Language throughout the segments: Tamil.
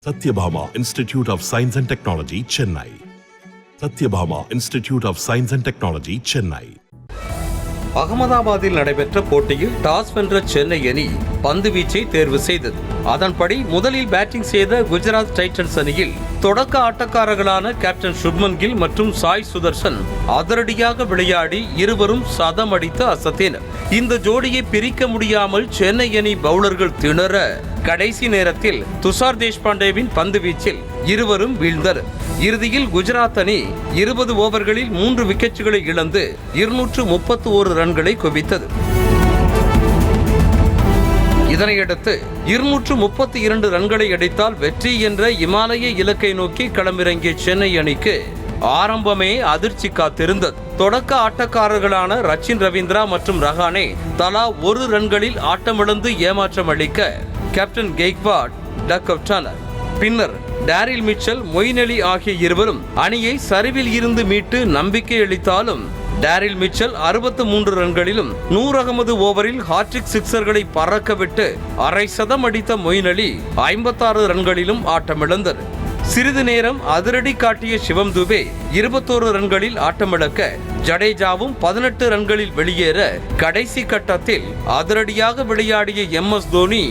Satyabhama Institute of Science and Technology, Chennai. Satyabhama Institute of Science and Technology, Chennai. அகமதாபாத்தில் நடைபெற்ற போட்டியில் டாஸ் வென்ற சென்னை அணி பந்து வீச்சை தேர்வு செய்தது. அதன்படி முதலில் பேட்டிங் செய்த குஜராத் டைட்டன்ஸ் அணியில் தொடக்க ஆட்டக்காரர்களான கேப்டன் சுப்மன் கில் மற்றும் சாய் சுதர்சன் அதிரடியாக விளையாடி இருவரும் சதம் அடித்து அசத்தினர். இந்த ஜோடியை பிரிக்க முடியாமல் சென்னை அணி பவுலர்கள் திணற கடைசி நேரத்தில் துஷார் தேஷ்பாண்டேவின் பந்து வீச்சில் இருவரும் வீழ்ந்தனர். இறுதியில் குஜராத் அணி 20 ஓவர்களில் 3 விக்கெட்டுகளை இழந்து 231 ரன்களை குவித்தது. இதனையடுத்து 232 ரன்களை அடித்தால் வெற்றி என்ற இமாலய இலக்கை நோக்கி களமிறங்கிய சென்னை அணிக்கு ஆரம்பமே அதிர்ச்சி காத்திருந்தது. தொடக்க ஆட்டக்காரர்களான ரச்சின் ரவீந்திரா மற்றும் ரஹானே தலா 1 ரன்களில் ஆட்டமிழந்து ஏமாற்றம் அளிக்க கேப்டன் கெய்க்வாட் டக் அவுட் ஆனார். பின்னர் டேரில் மிச்சல், மொயின் அலி ஆகிய இருவரும் அணியை சரிவில் இருந்து மீட்டு நம்பிக்கை அளித்தாலும் டேரில் மிச்சல் 63 ரன்களிலும் நூர் அகமது ஓவரில் ஹாட்ரிக் சிக்சர்களை பறக்கவிட்டு அரை சதம் அடித்த மொயின் அலி 56 ரன்களிலும் ஆட்டமிழந்தார். சிறிது நேரம் அதிரடி காட்டிய சிவம் துபே 21 ரன்களில் ஆட்டமிழக்க ஜடேஜாவும் 18 ரன்களில் வெளியேற கடைசி கட்டத்தில் அதிரடியாக விளையாடிய MS தோனி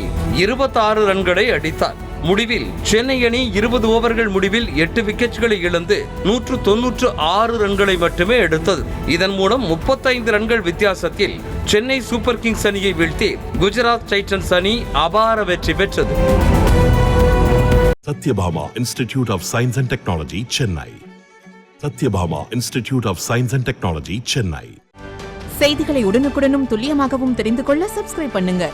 26 ரன்களை அடித்தார். முடிவில் சென்னை அணி 20 ஓவர்கள் முடிவில் 8 விக்கெட்டுகளை இழந்து 196 ரன்களை மட்டுமே எடுத்தது. இதன் மூலம் 35 ரன்கள் வித்தியாசத்தில் சென்னை சூப்பர் கிங்ஸ் அணியை வீழ்த்தி குஜராத் டைட்டன்ஸ் அணி அபார வெற்றி பெற்றது. Satyabhama Institute of Science and Technology, Chennai. Satyabhama Institute of Science and Technology, Chennai. செய்திகளை உடனுக்குடனும் துல்லியமாகவும் தெரிந்து கொள்ள சப்ஸ்கிரைப் பண்ணுங்க.